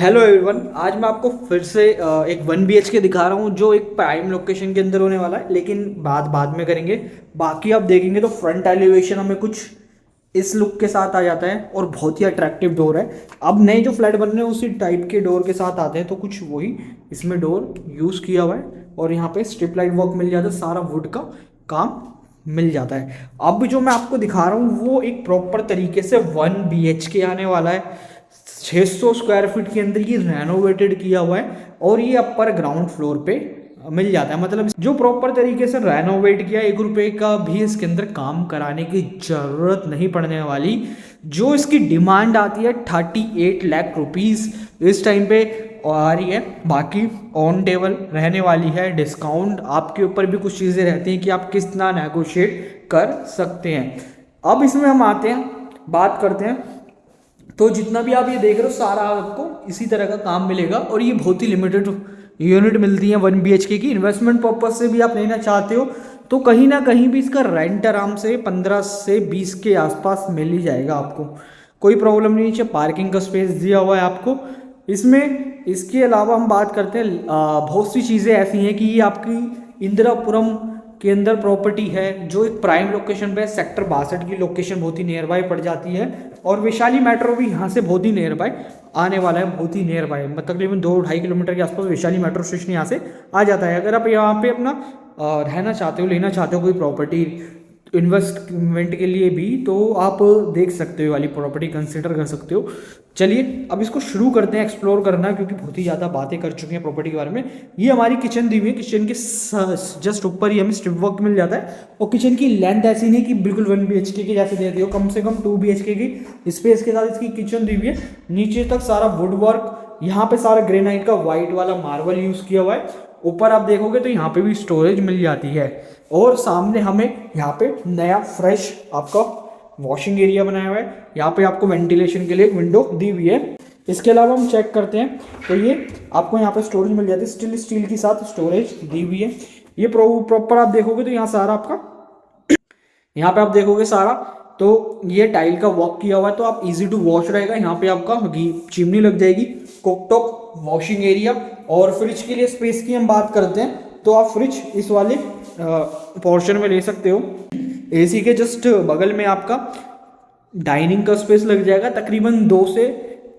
Hello everyone. आज मैं आपको फिर से एक 1 BHK दिखा रहा हूँ जो एक प्राइम लोकेशन के अंदर होने वाला है, लेकिन बात बाद में करेंगे। बाकी आप देखेंगे तो फ्रंट एलिवेशन हमें कुछ इस लुक के साथ आ जाता है और बहुत ही अट्रैक्टिव डोर है। अब नए जो फ्लैट बन रहे हैं उसी टाइप के डोर के साथ आते हैं, तो कुछ वही इसमें डोर यूज़ किया हुआ है और यहाँ पे स्ट्रिप लाइट वर्क मिल जाता है, सारा वुड का काम मिल जाता है। अब जो मैं आपको दिखा रहा हूँ वो एक प्रॉपर तरीके से 1 BHK आने वाला है। 600 स्क्वायर फीट के अंदर ये रेनोवेटेड किया हुआ है और ये अपर ग्राउंड फ्लोर पे मिल जाता है। मतलब जो प्रॉपर तरीके से रेनोवेट किया, 1 रुपए का भी इसके अंदर काम कराने की जरूरत नहीं पड़ने वाली। जो इसकी डिमांड आती है 38 लाख रुपीज़ इस टाइम पे आ रही है। बाकी ऑन टेबल रहने वाली है। डिस्काउंट आपके ऊपर भी कुछ चीज़ें रहती हैं कि आप कितना नेगोशिएट कर सकते हैं। अब इसमें हम आते हैं, बात करते हैं। तो जितना भी आप ये देख रहे हो सारा आपको इसी तरह का काम मिलेगा और ये बहुत ही लिमिटेड यूनिट मिलती है 1 BHK की। इन्वेस्टमेंट पर्पज से भी आप लेना चाहते हो तो कहीं ना कहीं भी इसका रेंट आराम से 15 से 20 के आसपास मिल ही जाएगा आपको, कोई प्रॉब्लम नहीं है। पार्किंग का स्पेस दिया हुआ है आपको इसमें। इसके अलावा हम बात करते हैं, बहुत सी चीज़ें ऐसी हैं कि ये आपकी इंदिरापुरम के अंदर प्रॉपर्टी है जो एक प्राइम लोकेशन पे सेक्टर 62 की लोकेशन बहुत ही नियर बाय पड़ जाती है और वैशाली मेट्रो भी यहाँ से बहुत ही नियर बाय आने वाला है। बहुत ही नियर बाय मतलब तकरीबन 2-2.5 किलोमीटर के आसपास वैशाली मेट्रो स्टेशन यहाँ से आ जाता है। अगर आप यहाँ पे अपना रहना चाहते हो, लेना चाहते हो कोई प्रॉपर्टी इन्वेस्टमेंट के लिए भी, तो आप देख सकते हो वाली प्रॉपर्टी कंसिडर कर सकते हो। चलिए अब इसको शुरू करते हैं एक्सप्लोर करना, क्योंकि बहुत ही ज़्यादा बातें कर चुके हैं प्रॉपर्टी के बारे में। ये हमारी किचन दी हुई है, किचन के जस्ट ऊपर ही हमें स्ट्रिप वर्क मिल जाता है और किचन की लेंथ ऐसी नहीं कि बिल्कुल 1 BHK की जैसे देती हो, कम से कम 2 BHK की स्पेस के साथ इसकी किचन दी हुई है। नीचे तक सारा वुड वर्क, यहाँ पे सारा ग्रेनाइट का वाइट वाला मार्बल यूज़ किया हुआ है। ऊपर आप देखोगे तो यहाँ पे भी स्टोरेज मिल जाती है और सामने हमें यहाँ पे नया फ्रेश आपका वॉशिंग एरिया बनाया हुआ है। यहाँ पे आपको वेंटिलेशन के लिए एक विंडो दी हुई है। इसके अलावा हम चेक करते हैं तो ये आपको यहाँ पे स्टोरेज मिल जाती है, स्टील के साथ स्टोरेज दी हुई है। ये प्रॉपर आप देखोगे तो यहाँ सारा आपका, यहाँ पे आप देखोगे सारा, तो ये टाइल का वर्क किया हुआ है तो आप इजी टू वॉश रहेगा। यहाँ पे आपका चिमनी लग जाएगी, कुकटॉप, वॉशिंग एरिया। और फ्रिज के लिए स्पेस की हम बात करते हैं तो आप फ्रिज इस वाले पोर्शन में ले सकते हो। एसी के जस्ट बगल में आपका डाइनिंग का स्पेस लग जाएगा, तकरीबन 2 से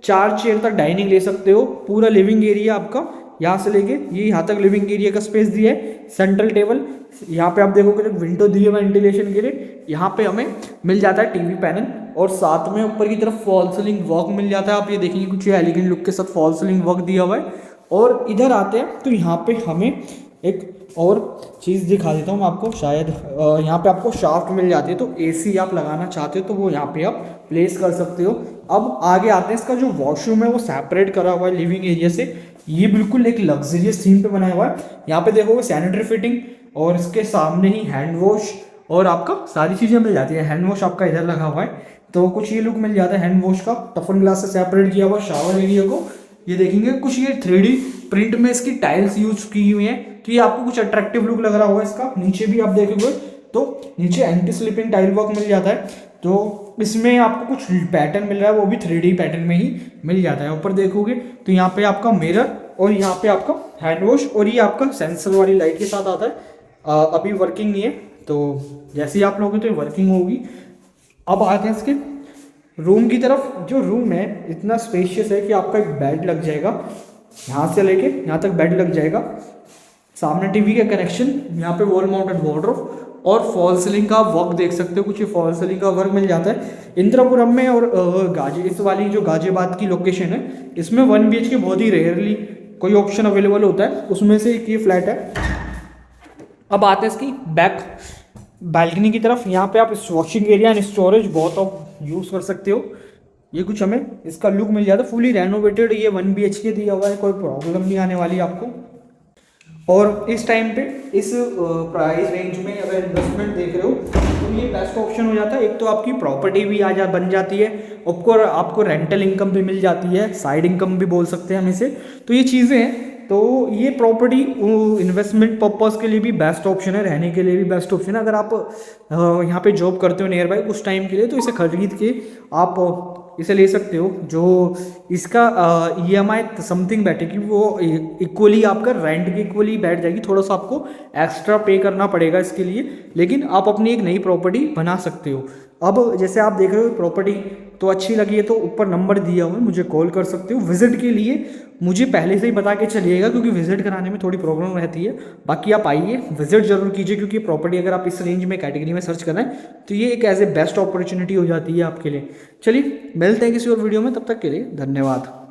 4 चेयर तक डाइनिंग ले सकते हो। पूरा लिविंग एरिया आपका यहाँ से लेके ये यहाँ तक लिविंग एरिया का स्पेस दिया है। सेंट्रल टेबल, यहाँ पे आप देखोगे तो विंडो दी है वेंटिलेशन के लिए। यहाँ पे हमें मिल जाता है टीवी पैनल और साथ में ऊपर की तरफ फॉल सीलिंग वर्क मिल जाता है। आप ये देखेंगे कुछ एलिगेंट लुक के साथ फॉल सीलिंग वर्क दिया हुआ है। और इधर आते हैं तो यहाँ पे हमें एक और चीज़ दिखा देता हूँ आपको, शायद यहाँ पे आपको शाफ्ट मिल जाती है, तो एसी आप लगाना चाहते हो तो वो यहाँ पे आप प्लेस कर सकते हो। अब आगे आते हैं, इसका जो वॉशरूम है वो सेपरेट करा हुआ है लिविंग एरिया से। ये बिल्कुल एक लग्जरियस थीम पे बनाया हुआ है। यहाँ पे देखोगे सैनिटरी फिटिंग और इसके सामने ही हैंड वॉश और आपका सारी चीज़ें मिल जाती है। हैंड वॉश आपका इधर लगा हुआ है तो कुछ ये लुक मिल जाता है हैंड वॉश का। टफन ग्लास से सेपरेट किया हुआ शावर एरिया को। ये देखेंगे कुछ ये 3D प्रिंट में इसकी टाइल्स यूज की हुई हैं तो ये आपको कुछ अट्रैक्टिव लुक लग रहा होगा इसका। नीचे भी आप देखोगे तो नीचे एंटी स्लिपिंग टाइल वर्क मिल जाता है, तो इसमें आपको कुछ पैटर्न मिल रहा है वो भी 3D पैटर्न में ही मिल जाता है। ऊपर देखोगे तो यहाँ पे आपका मिरर और यहाँ पे आपका हैंड वॉश और ये आपका सेंसर वाली लाइट के साथ आता है। अभी वर्किंग नहीं है, तो जैसे ही आप लोगे तो वर्किंग होगी। अब आते हैं इसके रूम की तरफ। जो रूम है इतना स्पेशियस है कि आपका एक बेड लग जाएगा, यहाँ से लेके यहाँ तक बेड लग जाएगा। सामने टीवी का कनेक्शन, यहाँ पे वॉल माउंटेड वार्डरोब और फॉल सीलिंग का वर्क देख सकते हो। कुछ ये फॉल सीलिंग का वर्क मिल जाता है इंदिरापुरम में। और इस वाली जो गाजियाबाद की लोकेशन है इसमें 1 BHK बहुत ही रेयरली कोई ऑप्शन अवेलेबल होता है, उसमें से एक ये फ्लैट है। अब आते हैं इसकी बैक बालकनी की तरफ। यहाँ पे आप वॉशिंग एरिया एंड स्टोरेज बहुत आप यूज़ कर सकते हो। ये कुछ हमें इसका लुक मिल जाता है, फुली रेनोवेटेड। ये 1 BHK दिया हुआ है, कोई प्रॉब्लम नहीं आने वाली आपको। और इस टाइम पे इस प्राइस रेंज में अगर इन्वेस्टमेंट देख रहे हो तो ये बेस्ट ऑप्शन हो जाता है। एक तो आपकी प्रॉपर्टी भी बन जाती है, आपको रेंटल इनकम भी मिल जाती है, साइड इनकम भी बोल सकते हैं हम इसे। तो ये चीज़ें हैं, तो ये प्रॉपर्टी इन्वेस्टमेंट पर्पस के लिए भी बेस्ट ऑप्शन है, रहने के लिए भी बेस्ट ऑप्शन है। अगर आप यहाँ पे जॉब करते हो नियर बाई उस टाइम के लिए तो इसे खरीद के आप इसे ले सकते हो। जो इसका EMI समथिंग बैठेगी वो इक्वली आपका रेंट के इक्वली बैठ जाएगी, थोड़ा सा आपको एक्स्ट्रा पे करना पड़ेगा इसके लिए, लेकिन आप अपनी एक नई प्रॉपर्टी बना सकते हो। अब जैसे आप देख रहे हो प्रॉपर्टी तो अच्छी लगी है तो ऊपर नंबर दिया हुआ है, मुझे कॉल कर सकते हो। विजिट के लिए मुझे पहले से ही बता के चलिएगा, क्योंकि विजिट कराने में थोड़ी प्रॉब्लम रहती है। बाकी आप आइए, विजिट जरूर कीजिए, क्योंकि प्रॉपर्टी अगर आप इस रेंज में कैटेगरी में सर्च कर रहे हैं तो ये एक एज ए बेस्ट अपॉर्चुनिटी हो जाती है आपके लिए। चलिए मिलते हैं किसी और वीडियो में, तब तक के लिए धन्यवाद।